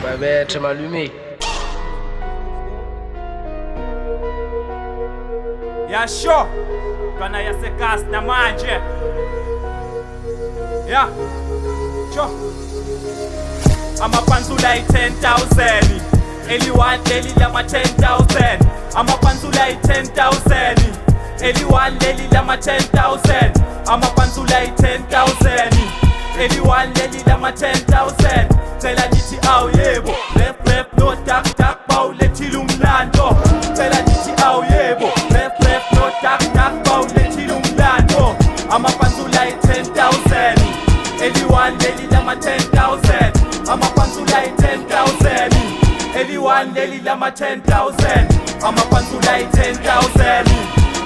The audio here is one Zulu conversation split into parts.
Babette m'allumer. Ya sure kana yasekas namanje ya sure amapanzula 10,000 eliwan leli lama 10,000 amapanzula 10,000 eliwan leli lama 10,000 amapanzula 10,000 eliwan leli lama 10,000 Tela nithi aw yebo rap no tak bawulethile umlando Tela nithi aw yebo rap no tak bawulethile umlando amapanzula 10,000 eliwan leli lama 10,000 amapanzula 10,000 eliwan leli lama 10,000 amapanzula 10,000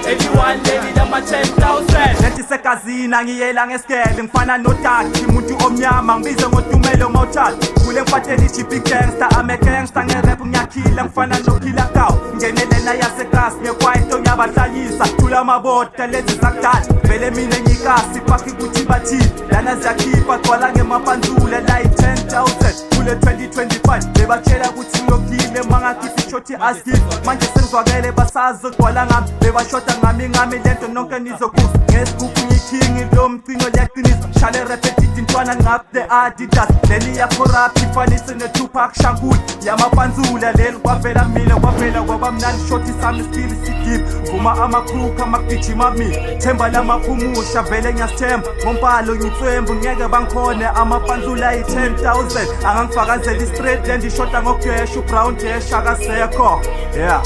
eliwan leli lama 10,000 Lethi sekazina ngiyela ngeskele ngifana nodaki umuntu omnyama ngibize ngodumelo mawuthatha kule ngiphatheli big gangster ame gangster ngerap ngiyakhila ngifana nophila kawo ngenelela yasegas ngekwaito ngiyabahlayisa thula amabota lezi zakudala vele mina ngikasi phaki kuthi bathi lana ziyakhipha gcwala ngemapanzula la 10,000 kule 2025 bebatshela ukuthi ngiyophile mangakhiphi shoti askip manje sengizwakele basazi gcwala ngami bebashota ngami lento nonke nizokuza ngesigubhu ngiking lo mcingo liyaqiniswa shale repetitive intwana ngap the Adidas leli ya corrupt ifanise ne Tupac Shakur yamapanzula leli kwavela mina kwavela kwabamnandi shoti sami still sidip vuma amakhruka amakugijima mina themba lamaphumusha vele ngiyasithemba ngompalo ngitswembu ngeke bangikhone amapanzula 10,000 angangifakazela istraight and ishota ngokudesha ubrown dash akasekho yeah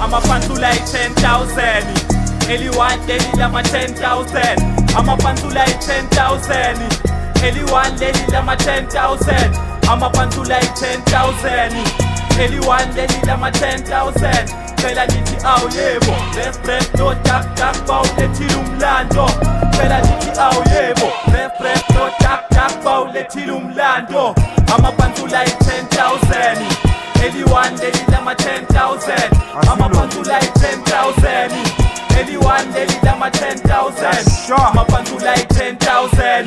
amapanzula 10,000 eliwan leli lama 10,000 amapanzula 10,000 eliwan leli lama 10,000 amapanzula 10,000 eliwan leli lama 10,000 Phela nithi aw yebo rap no tak bawulethile umlando Phela nithi aw yebo rap no tak bawulethile umlando amapanzula 10,000 eliwan leli lama 10,000 amapanzula 10,000 eliwan leli lama 10,000 amapanzula 10,000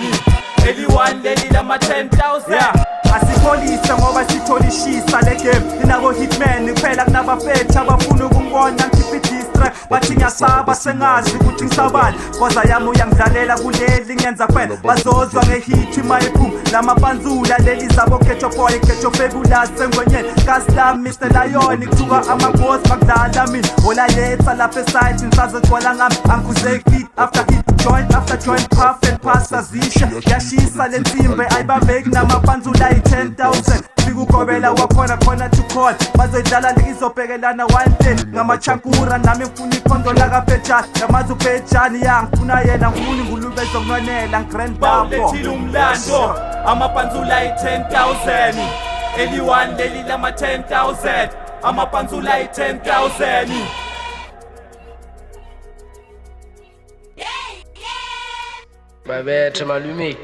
eliwan leli lama 10,000 Asipholisa ngoba sitholishisa le game inako hitman kuphela kunabafethu abafuna ukungibona ngikhipha distract bathi ngiyasaba sengazi ukuthi ngisabani koza yami uyangidlalela kuleli ngenza phela bazozwa ngehit mayiphuma lamapanzula leli zabo ketho boy ketho fabulous sengwenyeni custom Mr Lion kutuka amaboss makudlala mina olayetha lapha eside ngisaze gcwala ngami angikuzeki after hit joint after joint puff and pass azisha yashisa lensimbe ayibambeki namapanzula 10,000 Sikukobela wakhona khona to call Bazoidlala ngizobhekelana one day Ngamachankura nami ngifuna ikhondo lakaphetshani Yamazi uphetshani yangifuna yena ngifuna ingulube zongonela ngigrand babo Bawulethile umlando amapanzula 10,000 eliwan leli lama 10,000 amapanzula 10,000 Babette m'allumer.